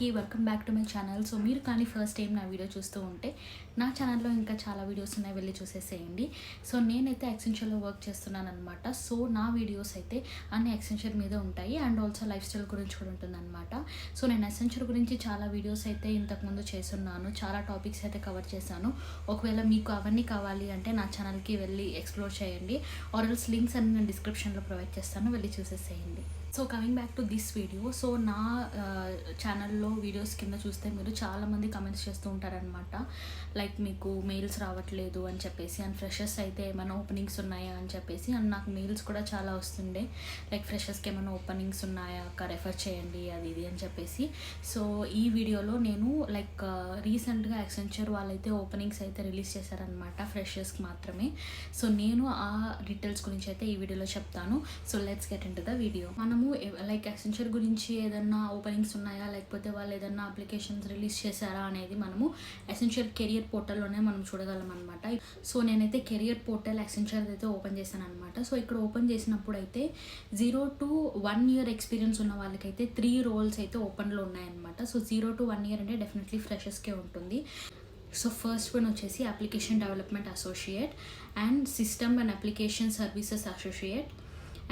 అందరికీ welcome back to my channel. So మీరు కానీ ఫస్ట్ టైం నా వీడియో చూస్తూ ఉంటే నా ఛానల్లో ఇంకా చాలా వీడియోస్ ఉన్నాయి, వెళ్ళి చూసేసేయండి. సో నేనైతే యాక్సెంచర్లో వర్క్ చేస్తున్నాను అనమాట. సో నా వీడియోస్ అయితే అన్ని యాక్సెంచర్ మీద ఉంటాయి అండ్ ఆల్సో లైఫ్ స్టైల్ గురించి కూడా ఉంటుంది అనమాట. సో నేను యాక్సెంచర్ గురించి చాలా వీడియోస్ అయితే ఇంతకుముందు చేస్తున్నాను, చాలా టాపిక్స్ అయితే కవర్ చేశాను. ఒకవేళ మీకు అవన్నీ కావాలి అంటే నా ఛానల్కి వెళ్ళి ఎక్స్ప్లోర్ చేయండి, ఆర్ఎల్స్ లింక్స్ అన్ని నేను డిస్క్రిప్షన్లో ప్రొవైడ్ చేస్తాను, వెళ్ళి చూసేసేయండి. So coming back to this video. So నా ఛానల్లో వీడియోస్ కింద చూస్తే మీరు చాలామంది కమెంట్స్ చేస్తూ ఉంటారనమాట, లైక్ మీకు మెయిల్స్ రావట్లేదు అని చెప్పేసి, అండ్ ఫ్రెషర్స్ అయితే ఏమైనా ఓపెనింగ్స్ ఉన్నాయా అని చెప్పేసి. అండ్ నాకు మెయిల్స్ కూడా చాలా వస్తుండే, లైక్ ఫ్రెషర్స్కి ఏమైనా ఓపెనింగ్స్ ఉన్నాయా అక్క, రెఫర్ చేయండి అది ఇది అని చెప్పేసి. సో ఈ వీడియోలో నేను లైక్ రీసెంట్గా యాక్సెంచర్ వాళ్ళైతే ఓపెనింగ్స్ అయితే రిలీజ్ చేశారనమాట, ఫ్రెషర్స్కి మాత్రమే. సో నేను ఆ డీటెయిల్స్ గురించి అయితే ఈ వీడియోలో చెప్తాను. So let's get in to the video. మనము లైక్ యాక్సెంచర్ గురించి ఏదన్నా ఓపెనింగ్స్ ఉన్నాయా, లేకపోతే వాళ్ళు ఏదన్నా అప్లికేషన్స్ రిలీజ్ చేశారా అనేది మనము యాక్సెంచర్ కెరియర్ పోర్టల్లోనే మనం చూడగలం అనమాట. సో నేనైతే కెరియర్ పోర్టల్ యాక్సెంచర్ అయితే ఓపెన్ చేశాను అనమాట. సో ఇక్కడ ఓపెన్ చేసినప్పుడు అయితే 0 to 1 year ఎక్స్పీరియన్స్ ఉన్న వాళ్ళకైతే 3 roles అయితే ఓపెన్లో ఉన్నాయన్నమాట. సో 0 to 1 year అంటే డెఫినెట్లీ ఫ్రెషర్స్కే ఉంటుంది. సో ఫస్ట్ వన్ వచ్చేసి application development associate and system and application services associate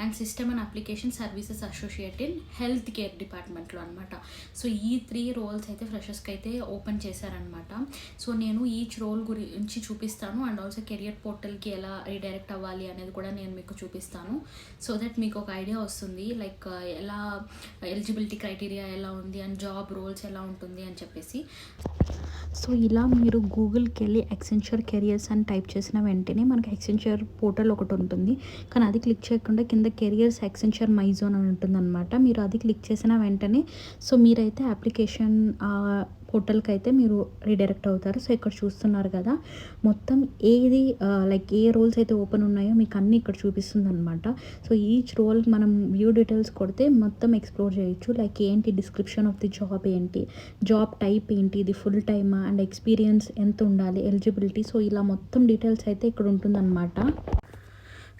and system and application services associate in health care డిపార్ట్మెంట్లో అనమాట. సో ఈ 3 roles అయితే ఫ్రెషర్స్కి అయితే ఓపెన్ చేశారనమాట. సో నేను ఈచ్ రోల్ గురించి చూపిస్తాను అండ్ ఆల్సో కెరియర్ పోర్టల్కి ఎలా రీడైరెక్ట్ అవ్వాలి అనేది కూడా నేను మీకు చూపిస్తాను, సో దట్ మీకు ఒక ఐడియా వస్తుంది లైక్ ఎలా ఎలిజిబిలిటీ క్రైటీరియా ఎలా ఉంది అండ్ జాబ్ రోల్స్ ఎలా ఉంటుంది అని చెప్పేసి. సో ఇలా మీరు గూగుల్కి వెళ్ళి యాక్సెంచర్ కెరియర్స్ అని టైప్ చేసిన వెంటనే మనకి యాక్సెంచర్ పోర్టల్ ఒకటి ఉంటుంది, కానీ అది క్లిక్ చేయకుండా కింద కెరియర్స్ యాక్సెంచర్ మై జోన్ అని ఉంటుందన్నమాట. మీరు అది క్లిక్ చేసిన వెంటనే సో మీరైతే అప్లికేషన్ పోర్టల్కి అయితే మీరు రీడైరెక్ట్ అవుతారు. సో ఇక్కడ చూస్తున్నారు కదా, మొత్తం ఏది లైక్ ఏ రోల్స్ అయితే ఓపెన్ ఉన్నాయో మీకు అన్నీ ఇక్కడ చూపిస్తుంది అనమాట. సో ఈచ్ రోల్ మనం వ్యూ డీటెయిల్స్ కొడితే మొత్తం ఎక్స్ప్లోర్ చేయొచ్చు, లైక్ ఏంటి డిస్క్రిప్షన్ ఆఫ్ ది జాబ్ ఏంటి, జాబ్ టైప్ ఏంటి, ఇది ఫుల్ టైమా అండ్ ఎక్స్పీరియన్స్ ఎంత ఉండాలి, ఎలిజిబిలిటీ. సో ఇలా మొత్తం డీటెయిల్స్ అయితే ఇక్కడ ఉంటుందన్నమాట.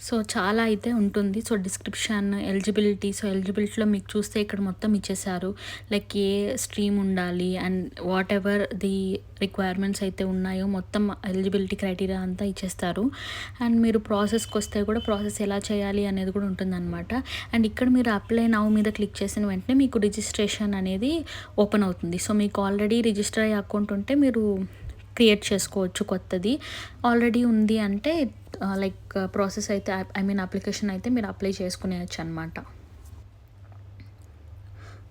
సో చాలా అయితే ఉంటుంది. So description, eligibility. సో ఎలిజిబిలిటీలో మీకు చూస్తే ఇక్కడ మొత్తం ఇచ్చేసారు, లైక్ ఏ స్ట్రీమ్ ఉండాలి and what ever the requirements అయితే ఉన్నాయో మొత్తం ఎలిజిబిలిటీ క్రైటీరియా అంతా ఇచ్చేస్తారు. అండ్ మీరు ప్రాసెస్కి వస్తే కూడా ప్రాసెస్ ఎలా చేయాలి అనేది కూడా ఉంటుందన్నమాట. అండ్ ఇక్కడ మీరు అప్లై నౌ మీద క్లిక్ చేసిన వెంటనే మీకు రిజిస్ట్రేషన్ అనేది ఓపెన్ అవుతుంది. సో మీకు ఆల్రెడీ రిజిస్టర్ అయ్యే అకౌంట్ ఉంటే మీరు క్రియేట్ చేసుకోవచ్చు కొత్తది. ఆల్రెడీ ఉంది అంటే లైక్ ప్రాసెస్ అయితే అప్లికేషన్ అయితే మీరు అప్లై చేసుకునేయచ్చు అనమాట.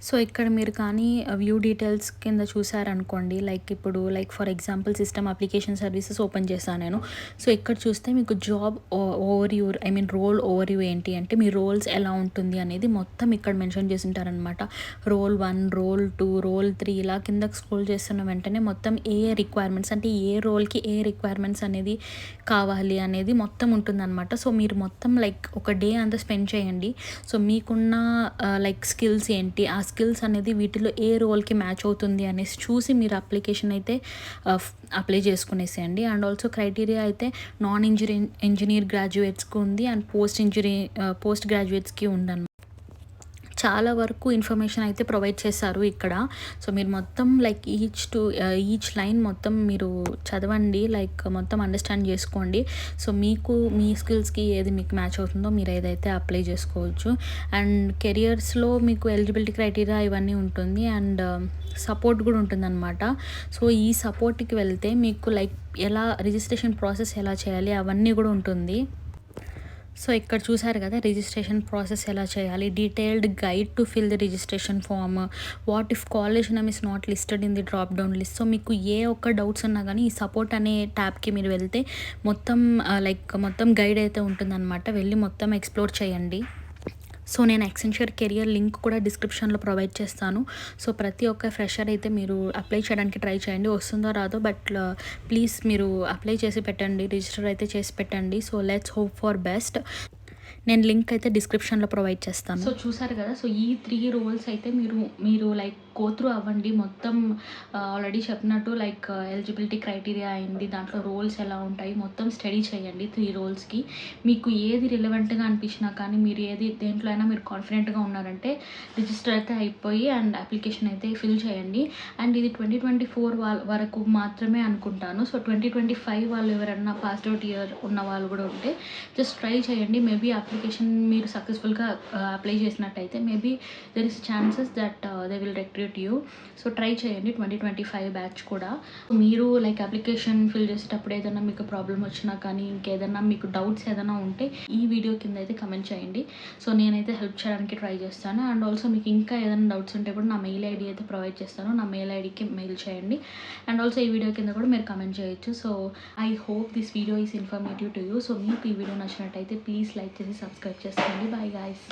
సో ఇక్కడ మీరు కానీ వ్యూ డీటెయిల్స్ కింద చూసారనుకోండి, లైక్ ఇప్పుడు like for example system application services open చేశాను నేను. సో ఇక్కడ చూస్తే మీకు జాబ్ ఓవర్వ్యూ రోల్ ఓవర్వ్యూ ఏంటి అంటే మీ రోల్స్ ఎలా ఉంటుంది అనేది మొత్తం ఇక్కడ మెన్షన్ చేసి ఉంటారనమాట. రోల్ 1, రోల్ 2, రోల్ 3 ఇలా కిందకి స్క్రోల్ చేస్తున్న వెంటనే మొత్తం ఏ రిక్వైర్మెంట్స్ అంటే ఏ రోల్కి ఏ రిక్వైర్మెంట్స్ అనేది కావాలి అనేది మొత్తం ఉంటుందన్నమాట. సో మీరు మొత్తం లైక్ ఒక డే అంతా స్పెండ్ చేయండి. సో మీకున్న లైక్ స్కిల్స్ ఏంటి, ఆ స్కిల్స్ అనేది వీటిలో ఏ రోల్కి మ్యాచ్ అవుతుంది అనేసి చూసి మీరు అప్లికేషన్ అయితే అప్లై చేసుకునేసేయండి. అండ్ ఆల్సో క్రైటీరియా అయితే నాన్ ఇంజనీర్ గ్రాడ్యుయేట్స్కి ఉంది అండ్ పోస్ట్ గ్రాడ్యుయేట్స్కి ఉందన్నమాట. చాలా వరకు ఇన్ఫర్మేషన్ అయితే ప్రొవైడ్ చేశారు ఇక్కడ. సో మీరు మొత్తం లైక్ ఈచ్ లైన్ మొత్తం మీరు చదవండి, లైక్ మొత్తం అండర్స్టాండ్ చేసుకోండి. సో మీకు మీ స్కిల్స్కి ఏది మీకు మ్యాచ్ అవుతుందో మీరు ఏదైతే అప్లై చేసుకోవచ్చు. అండ్ కెరియర్స్లో మీకు ఎలిజిబిలిటీ క్రైటీరియా ఇవన్నీ ఉంటుంది అండ్ సపోర్ట్ కూడా ఉంటుందన్నమాట. సో ఈ సపోర్ట్కి వెళ్తే మీకు లైక్ ఎలా రిజిస్ట్రేషన్ ప్రాసెస్ ఎలా చేయాలి అవన్నీ కూడా ఉంటుంది. సో ఇక్కడ చూసారు కదా, రిజిస్ట్రేషన్ ప్రాసెస్ ఎలా చేయాలి, detailed guide to fill the registration form, what if college name is not listed in the drop down list. So మీకు ఏ ఒక్క డౌట్స్ ఉన్నా కానీ ఈ సపోర్ట్ అనే ట్యాబ్కి మీరు వెళ్తే మొత్తం లైక్ మొత్తం గైడ్ అయితే ఉంటుందన్నమాట, వెళ్ళి మొత్తం ఎక్స్ప్లోర్ చేయండి. సో నేను యాక్సెంచర్ కెరియర్ లింక్ కూడా డిస్క్రిప్షన్లో ప్రొవైడ్ చేస్తాను. సో ప్రతి ఒక్క ఫ్రెషర్ అయితే మీరు అప్లై చేయడానికి ట్రై చేయండి, వస్తుందో రాదో బట్ ప్లీజ్ మీరు అప్లై చేసి పెట్టండి, రిజిస్టర్ అయితే చేసి పెట్టండి. So let's hope for best. నేను లింక్ అయితే డిస్క్రిప్షన్లో ప్రొవైడ్ చేస్తాను. సో చూసారు కదా, సో ఈ 3 రోల్స్ అయితే మీరు లైక్ గో త్రూ అవ్వండి. మొత్తం ఆల్రెడీ చెప్పినట్టు లైక్ ఎలిజిబిలిటీ క్రైటీరియా అయింది, దాంట్లో రోల్స్ ఎలా ఉంటాయి మొత్తం స్టడీ చేయండి 3 రోల్స్కి. మీకు ఏది రిలవెంట్గా అనిపించినా కానీ మీరు దేంట్లో అయినా మీరు కాన్ఫిడెంట్గా ఉన్నారంటే రిజిస్టర్ అయితే అయిపోయి అండ్ అప్లికేషన్ అయితే ఫిల్ చేయండి. అండ్ ఇది 2024 వరకు మాత్రమే అనుకుంటాను. సో 2025 వాళ్ళు ఎవరన్నా పాస్డ్ అవుట్ ఇయర్ ఉన్న వాళ్ళు కూడా ఉంటే జస్ట్ ట్రై చేయండి. మేబీ అప్లికేషన్ మీరు సక్సెస్ఫుల్గా అప్లై చేసినట్టయితే maybe there is chances that they will recruit you. So try చేయండి 2025 బ్యాచ్ కూడా. మీరు లైక్ అప్లికేషన్ ఫిల్ చేసేటప్పుడు ఏదైనా మీకు ప్రాబ్లం వచ్చినా కానీ ఇంకేదైనా మీకు డౌట్స్ ఏదైనా ఉంటే ఈ వీడియో కింద అయితే కమెంట్ చేయండి. సో నేనైతే హెల్ప్ చేయడానికి ట్రై చేస్తాను. అండ్ ఆల్సో మీకు ఇంకా ఏదైనా డౌట్స్ ఉంటే కూడా నా మెయిల్ ఐడి అయితే ప్రొవైడ్ చేస్తాను, నా మెయిల్ ఐడికి మెయిల్ చేయండి. అండ్ ఆల్సో ఈ వీడియో కింద కూడా మీరు కమెంట్ చేయొచ్చు. So I hope this video is informative to you. So మీకు ఈ వీడియో నచ్చినట్టయితే ప్లీజ్ లైక్ చేసి సబ్స్క్రైబ్ చేసుకోండి. Bye guys.